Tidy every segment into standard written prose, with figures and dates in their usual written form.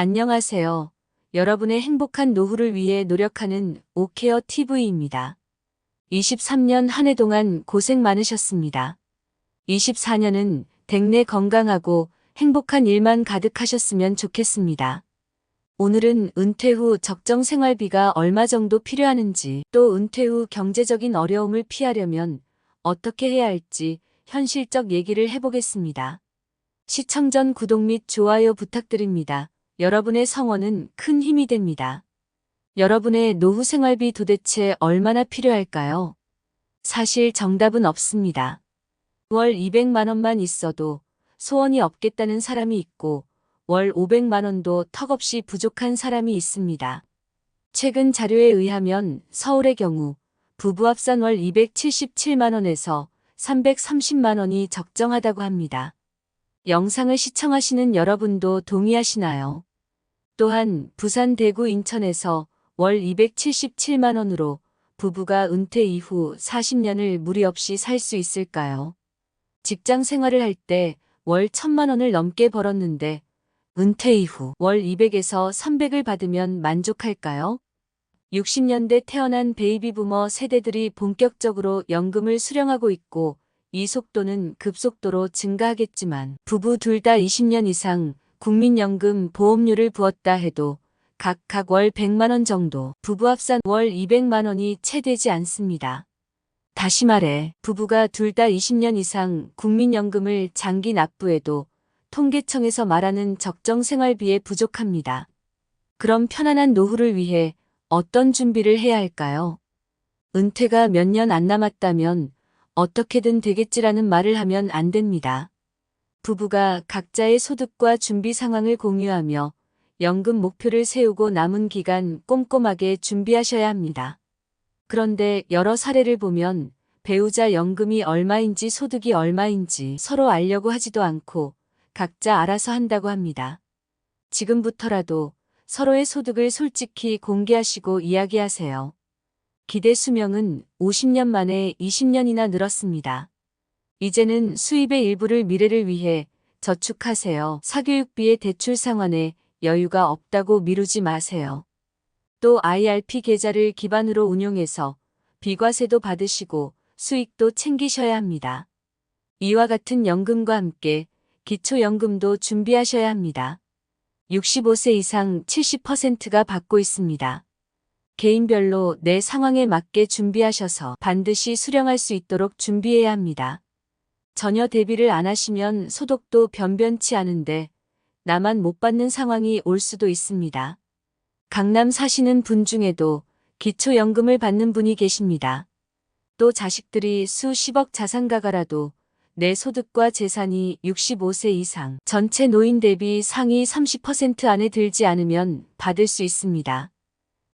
안녕하세요. 여러분의 행복한 노후를 위해 노력하는 오케어 TV입니다. 23년 한 해 동안 고생 많으셨습니다. 24년은 댁내 건강하고 행복한 일만 가득하셨으면 좋겠습니다. 오늘은 은퇴 후 적정 생활비가 얼마 정도 필요하는지, 또 은퇴 후 경제적인 어려움을 피하려면 어떻게 해야 할지 현실적 얘기를 해보겠습니다. 시청 전 구독 및 좋아요 부탁드립니다. 여러분의 성원은 큰 힘이 됩니다. 여러분의 노후 생활비 도대체 얼마나 필요할까요? 사실 정답은 없습니다. 월 200만 원만 있어도 소원이 없겠다는 사람이 있고 월 500만 원도 턱없이 부족한 사람이 있습니다. 최근 자료에 의하면 서울의 경우 부부 합산 월 277만 원에서 330만 원이 적정하다고 합니다. 영상을 시청하시는 여러분도 동의하시나요? 또한 부산, 대구, 인천에서 월 277만 원으로 부부가 은퇴 이후 40년을 무리 없이 살 수 있을까요? 직장 생활을 할 때 월 1000만 원을 넘게 벌었는데 은퇴 이후 월 200에서 300을 받으면 만족할까요? 60년대 태어난 베이비 부머 세대들이 본격적으로 연금을 수령하고 있고 이 속도는 급속도로 증가하겠지만 부부 둘 다 20년 이상 국민연금 보험료를 부었다 해도 각각 월 100만 원 정도, 부부 합산 월 200만 원이 채 되지 않습니다. 다시 말해 부부가 둘 다 20년 이상 국민연금을 장기 납부해도 통계청에서 말하는 적정 생활비에 부족합니다. 그럼 편안한 노후를 위해 어떤 준비를 해야 할까요? 은퇴가 몇 년 안 남았다면 어떻게든 되겠지라는 말을 하면 안 됩니다. 부부가 각자의 소득과 준비 상황을 공유하며 연금 목표를 세우고 남은 기간 꼼꼼하게 준비하셔야 합니다. 그런데 여러 사례를 보면 배우자 연금이 얼마인지 소득이 얼마인지 서로 알려고 하지도 않고 각자 알아서 한다고 합니다. 지금부터라도 서로의 소득을 솔직히 공개하시고 이야기하세요. 기대 수명은 50년 만에 20년이나 늘었습니다. 이제는 수입의 일부를 미래를 위해 저축하세요. 사교육비의 대출 상환에 여유가 없다고 미루지 마세요. 또 IRP 계좌를 기반으로 운용해서 비과세도 받으시고 수익도 챙기셔야 합니다. 이와 같은 연금과 함께 기초연금도 준비하셔야 합니다. 65세 이상 70%가 받고 있습니다. 개인별로 내 상황에 맞게 준비하셔서 반드시 수령할 수 있도록 준비해야 합니다. 전혀 대비를 안 하시면 소득도 변변치 않은데 나만 못 받는 상황이 올 수도 있습니다. 강남 사시는 분 중에도 기초연금을 받는 분이 계십니다. 또 자식들이 수십억 자산가가라도 내 소득과 재산이 65세 이상 전체 노인 대비 상위 30% 안에 들지 않으면 받을 수 있습니다.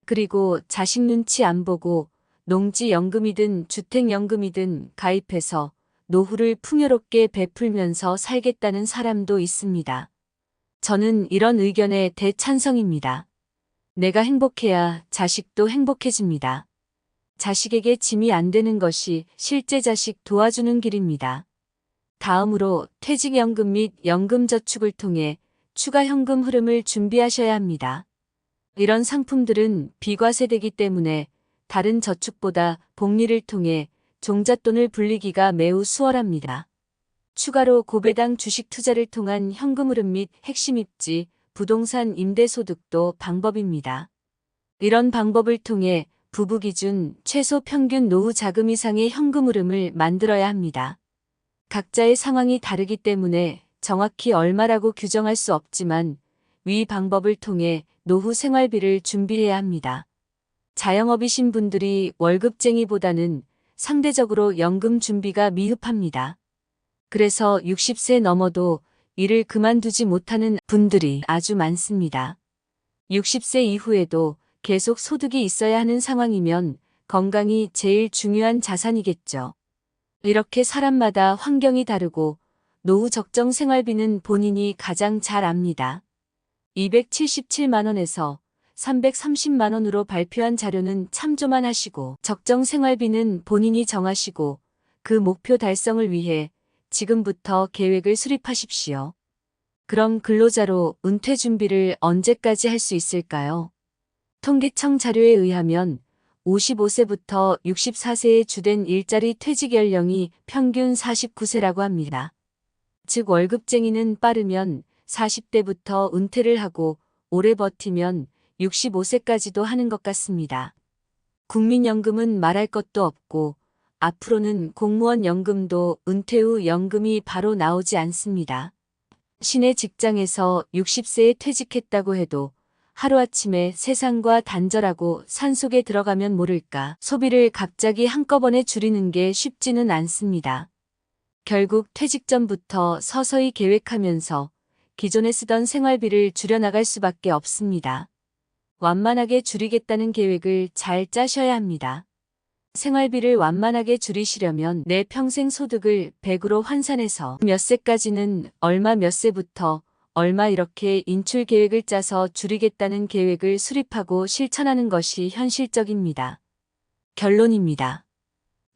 그리고 자식 눈치 안 보고 농지연금이든 주택연금이든 가입해서 노후를 풍요롭게 베풀면서 살겠다는 사람도 있습니다. 저는 이런 의견에 대찬성입니다. 내가 행복해야 자식도 행복해집니다. 자식에게 짐이 안 되는 것이 실제 자식 도와주는 길입니다. 다음으로 퇴직연금 및 연금저축을 통해 추가 현금 흐름을 준비하셔야 합니다. 이런 상품들은 비과세되기 때문에 다른 저축보다 복리를 통해 종잣돈을 불리기가 매우 수월합니다. 추가로 고배당 주식 투자를 통한 현금 흐름 및 핵심 입지, 부동산 임대소득도 방법입니다. 이런 방법을 통해 부부 기준 최소 평균 노후 자금 이상의 현금 흐름을 만들어야 합니다. 각자의 상황이 다르기 때문에 정확히 얼마라고 규정할 수 없지만 위 방법을 통해 노후 생활비를 준비해야 합니다. 자영업이신 분들이 월급쟁이보다는 상대적으로 연금 준비가 미흡합니다. 그래서 60세 넘어도 일을 그만두지 못하는 분들이 아주 많습니다. 60세 이후에도 계속 소득이 있어야 하는 상황이면 건강이 제일 중요한 자산이겠죠. 이렇게 사람마다 환경이 다르고 노후 적정 생활비는 본인이 가장 잘 압니다. 277만 원에서 330만 원으로 발표한 자료는 참조만 하시고 적정 생활비는 본인이 정하시고 그 목표 달성을 위해 지금부터 계획을 수립하십시오. 그럼 근로자로 은퇴 준비를 언제까지 할 수 있을까요? 통계청 자료에 의하면 55세부터 64세의 주된 일자리 퇴직 연령이 평균 49세라고 합니다. 즉 월급쟁이는 빠르면 40대부터 은퇴를 하고 오래 버티면 65세까지도 하는 것 같습니다. 국민연금은 말할 것도 없고 앞으로는 공무원 연금도 은퇴 후 연금이 바로 나오지 않습니다. 시내 직장에서 60세에 퇴직했다고 해도 하루아침에 세상과 단절하고 산속에 들어가면 모를까 소비를 갑자기 한꺼번에 줄이는 게 쉽지는 않습니다. 결국 퇴직 전부터 서서히 계획하면서 기존에 쓰던 생활비를 줄여나갈 수밖에 없습니다. 완만하게 줄이겠다는 계획을 잘 짜셔야 합니다. 생활비를 완만하게 줄이시려면 내 평생 소득을 100으로 환산해서 몇 세까지는 얼마 몇 세부터 얼마 이렇게 인출 계획을 짜서 줄이겠다는 계획을 수립하고 실천하는 것이 현실적입니다. 결론입니다.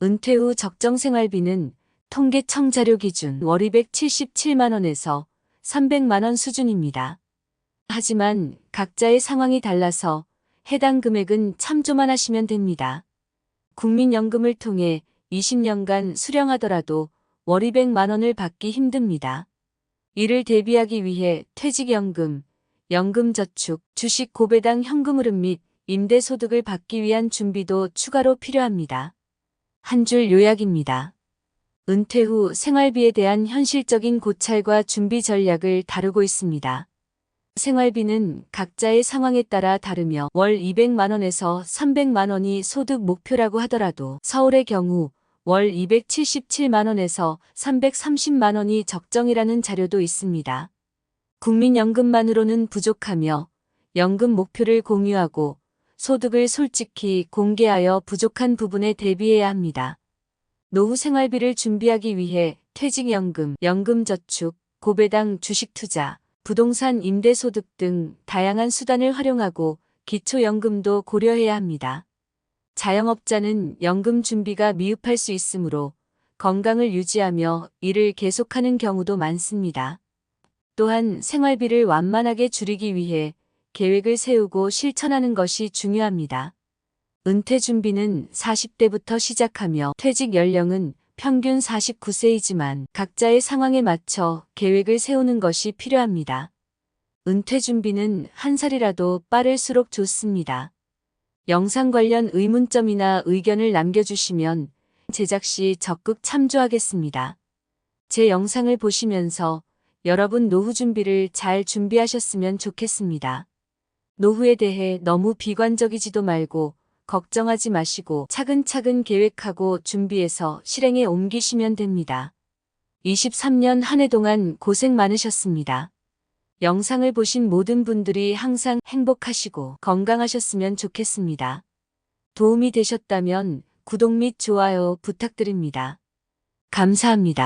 은퇴 후 적정 생활비는 통계청 자료 기준 월 277만 원에서 300만 원 수준입니다. 하지만 각자의 상황이 달라서 해당 금액은 참조만 하시면 됩니다. 국민연금을 통해 20년간 수령하더라도 월 200만 원을 받기 힘듭니다. 이를 대비하기 위해 퇴직연금, 연금저축, 주식 고배당 현금흐름 및 임대소득을 받기 위한 준비도 추가로 필요합니다. 한 줄 요약입니다. 은퇴 후 생활비에 대한 현실적인 고찰과 준비 전략을 다루고 있습니다. 생활비는 각자의 상황에 따라 다르며 월 200만 원에서 300만 원이 소득 목표라고 하더라도 서울의 경우 월 277만 원에서 330만 원이 적정이라는 자료도 있습니다. 국민연금만으로는 부족하며 연금 목표를 공유하고 소득을 솔직히 공개하여 부족한 부분에 대비해야 합니다. 노후 생활비를 준비하기 위해 퇴직연금, 연금저축, 고배당 주식투자, 부동산 임대소득 등 다양한 수단을 활용하고 기초연금도 고려해야 합니다. 자영업자는 연금 준비가 미흡할 수 있으므로 건강을 유지하며 일을 계속하는 경우도 많습니다. 또한 생활비를 완만하게 줄이기 위해 계획을 세우고 실천하는 것이 중요합니다. 은퇴 준비는 40대부터 시작하며 퇴직 연령은 평균 49세이지만 각자의 상황에 맞춰 계획을 세우는 것이 필요합니다. 은퇴 준비는 한 살이라도 빠를수록 좋습니다. 영상 관련 의문점이나 의견을 남겨주시면 제작 시 적극 참조하겠습니다. 제 영상을 보시면서 여러분 노후 준비를 잘 준비하셨으면 좋겠습니다. 노후에 대해 너무 비관적이지도 말고 걱정하지 마시고 차근차근 계획하고 준비해서 실행에 옮기시면 됩니다. 23년 한 해 동안 고생 많으셨습니다. 영상을 보신 모든 분들이 항상 행복하시고 건강하셨으면 좋겠습니다. 도움이 되셨다면 구독 및 좋아요 부탁드립니다. 감사합니다.